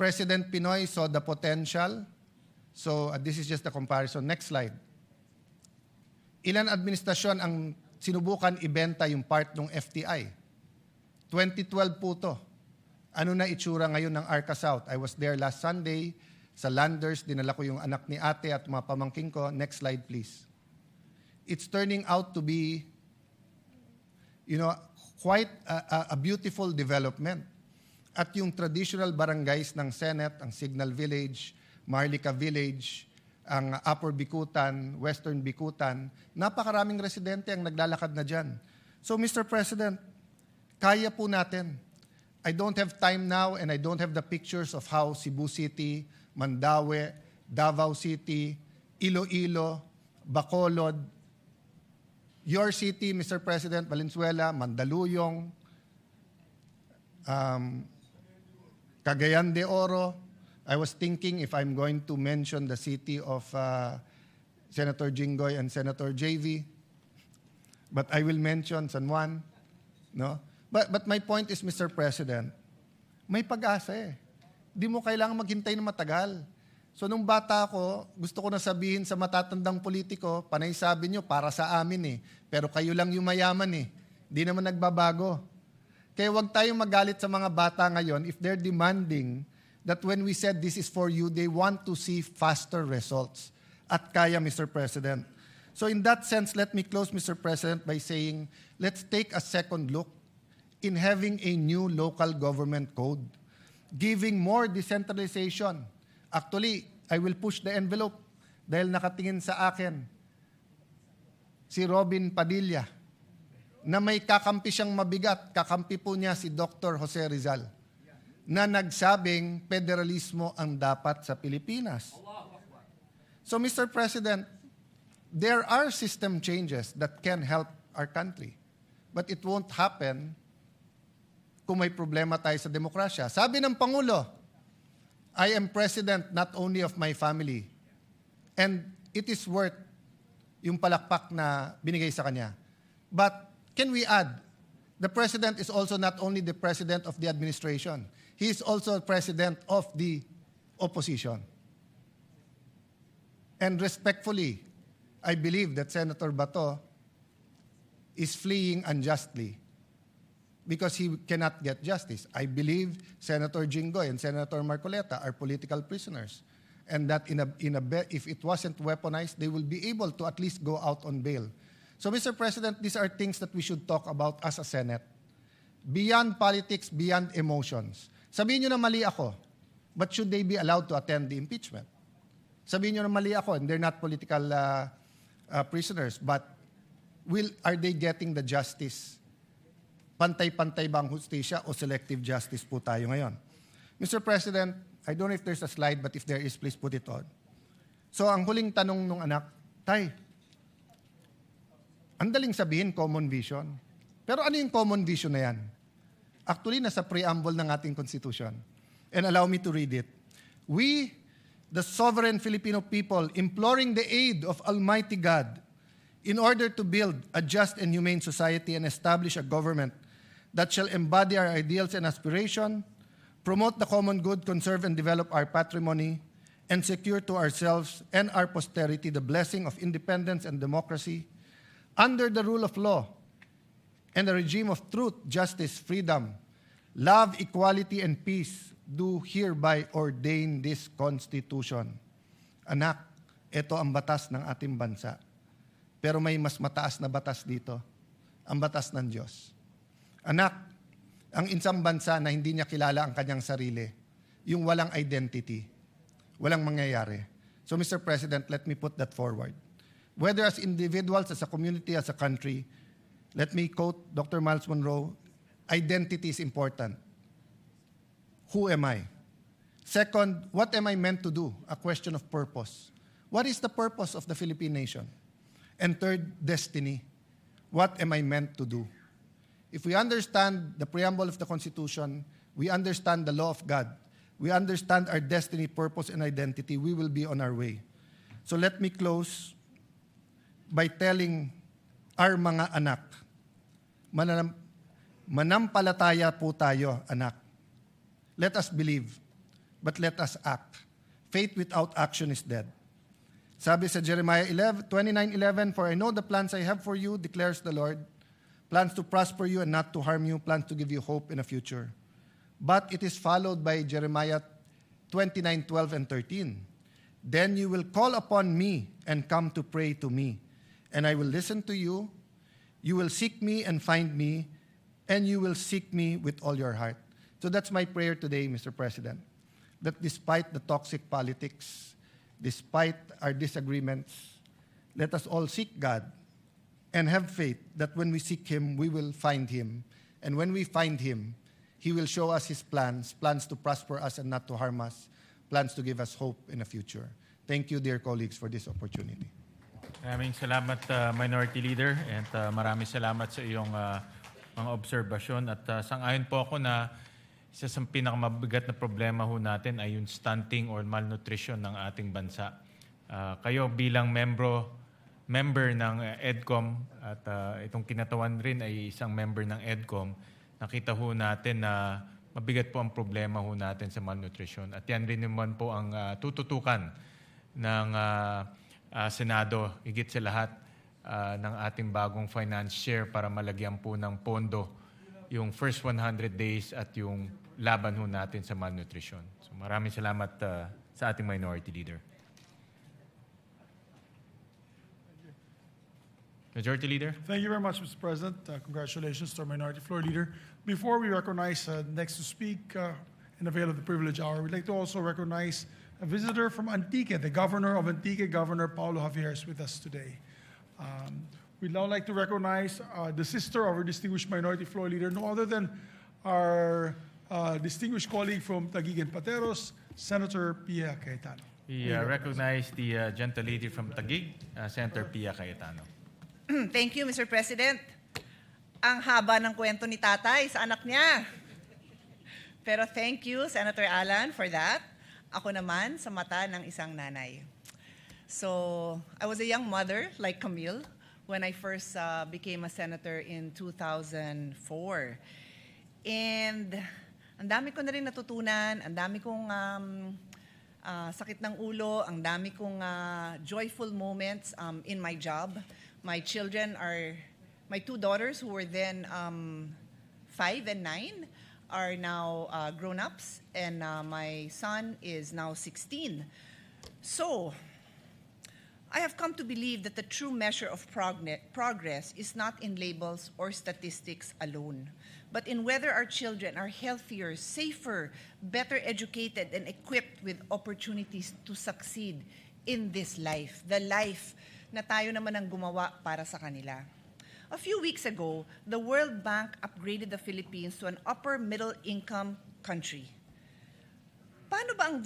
President Pinoy saw the potential. So this is just a comparison. Next slide. Ilan administrasyon ang sinubukan ibenta yung part ng FTI? 2012 po to. Ano na itsura ngayon ng Arca South? I was there last Sunday sa Landers. Dinala ko yung anak ni ate at mga pamangking ko. Next slide, please. It's turning out to be, quite a beautiful development. At yung traditional barangays ng Senate, ang Signal Village, Marlica Village, ang Upper Bikutan, Western Bikutan, napakaraming residente ang naglalakad na dyan. So, Mr. President, kaya po natin. I don't have time now and I don't have the pictures of how Cebu City, Mandaue, Davao City, Iloilo, Bacolod, your city, Mr. President, Valenzuela, Mandaluyong, Cagayan de Oro. I was thinking if I'm going to mention the city of Senator Jinggoy and Senator JV, but I will mention San Juan. No? But my point is, Mr. President, may pag-asa eh. Di mo kailangan maghintay na matagal. So nung bata ako, gusto ko na sabihin sa matatandang politiko, panay sabi nyo, para sa amin eh. Pero kayo lang yung mayaman eh. Di naman nagbabago. Kaya huwag tayong magalit sa mga bata ngayon if they're demanding that when we said this is for you, they want to see faster results. At kaya, Mr. President. So in that sense, let me close, Mr. President, by saying, let's take a second look in having a new local government code, giving more decentralization. Actually, I will push the envelope dahil nakatingin sa akin si Robin Padilla na may kakampi siyang mabigat. Kakampi po niya si Dr. Jose Rizal na nagsabing federalismo ang dapat sa Pilipinas. So, Mr. President, there are system changes that can help our country. But it won't happen kung may problema tayo sa demokrasya. Sabi ng Pangulo, I am president not only of my family. And it is worth yung palakpak na binigay sa kanya. But can we add, the president is also not only the president of the administration. He is also president of the opposition. And respectfully, I believe that Senator Bato is fleeing unjustly because he cannot get justice. I believe Senator Jinggoy and Senator Marcoleta are political prisoners, and that if it wasn't weaponized, they will be able to at least go out on bail. So, Mr. President, these are things that we should talk about as a Senate. Beyond politics, beyond emotions. Sabihin nyo na mali ako, but should they be allowed to attend the impeachment? Sabihin nyo na mali ako, and they're not political prisoners, but are they getting the justice? Pantay-pantay ba ang hustisya o selective justice po tayo ngayon? Mr. President, I don't know if there's a slide, but if there is, please put it on. So ang huling tanong nung anak, Tay, ang daling sabihin common vision. Pero ano yung common vision na yan? Actually, nasa preamble ng ating Constitution. And allow me to read it. We, the sovereign Filipino people, imploring the aid of Almighty God in order to build a just and humane society and establish a government that shall embody our ideals and aspiration, promote the common good, conserve and develop our patrimony, and secure to ourselves and our posterity the blessing of independence and democracy, under the rule of law, and a regime of truth, justice, freedom, love, equality, and peace, do hereby ordain this Constitution. Anak, ito ang batas ng ating bansa. Pero may mas mataas na batas dito, ang batas ng Diyos. Anak, ang isang bansa na hindi niya kilala ang kanyang sarili, yung walang identity, walang mangyayari. So, Mr. President, let me put that forward. Whether as individuals, as a community, as a country, let me quote Dr. Miles Monroe, identity is important. Who am I? Second, what am I meant to do? A question of purpose. What is the purpose of the Philippine nation? And third, destiny. What am I meant to do? If we understand the preamble of the Constitution, we understand the law of God, we understand our destiny, purpose, and identity, we will be on our way. So let me close by telling our mga anak, manampalataya po tayo, anak. Let us believe but let us act. Faith without action is dead. Sabi sa Jeremiah 29:11, "For I know the plans I have for you, declares the Lord, plans to prosper you and not to harm you, plans to give you hope in a future." But it is followed by Jeremiah 29:12 and 13. "Then you will call upon me and come to pray to me, and I will listen to you. You will seek me and find me, and you will seek me with all your heart." So that's my prayer today, Mr. President, that despite the toxic politics, despite our disagreements, let us all seek God and have faith that when we seek Him, we will find Him. And when we find Him, He will show us His plans, plans to prosper us and not to harm us, plans to give us hope in the future. Thank you, dear colleagues, for this opportunity. Maraming salamat, Minority Leader, and maraming salamat sa iyong mga obserbasyon. At sang-ayon po ako na isa sa pinakamabigat na problema ho natin ay yung stunting or malnutrition ng ating bansa. Kayo bilang member ng EDCOM at itong kinatawan rin ay isang member ng EDCOM, nakita ho natin na mabigat po ang problema ho natin sa malnutrition. At yan rin naman po ang tututukan ng Senado, higit sa lahat ng ating bagong finance share para malagyan po ng pondo yung first 100 days at yung laban ho natin sa malnutrition. So maraming salamat sa ating Minority Leader. Majority Leader? Thank you very much, Mr. President. Congratulations to our Minority Floor Leader. Before we recognize next to speak and avail of the privilege hour, we'd like to also recognize a visitor from Antique. The Governor of Antique, Governor Paulo Javier, is with us today. We'd now like to recognize the sister of our distinguished Minority Floor Leader, no other than our distinguished colleague from Taguig and Pateros, Senator Pia Cayetano. We recognize the gentle lady from Taguig, Senator Pia Cayetano. Thank you, Mr. President. Ang haba ng kwento ni tatay sa anak niya. Pero thank you, Senator Alan, for that. Ako naman, sa mata ng isang nanay. So, I was a young mother, like Camille, when I first became a senator in 2004. And ang dami ko na rin natutunan, ang dami kong sakit ng ulo, ang dami kong joyful moments in my job. My children are, my two daughters who were then 5 and 9 are now grown-ups, and my son is now 16. So, I have come to believe that the true measure of progress is not in labels or statistics alone, but in whether our children are healthier, safer, better educated, and equipped with opportunities to succeed in this life, the life na tayo naman ang gumawa para sa kanila. A few weeks ago, the World Bank upgraded the Philippines to an upper middle income country. Paano ba ang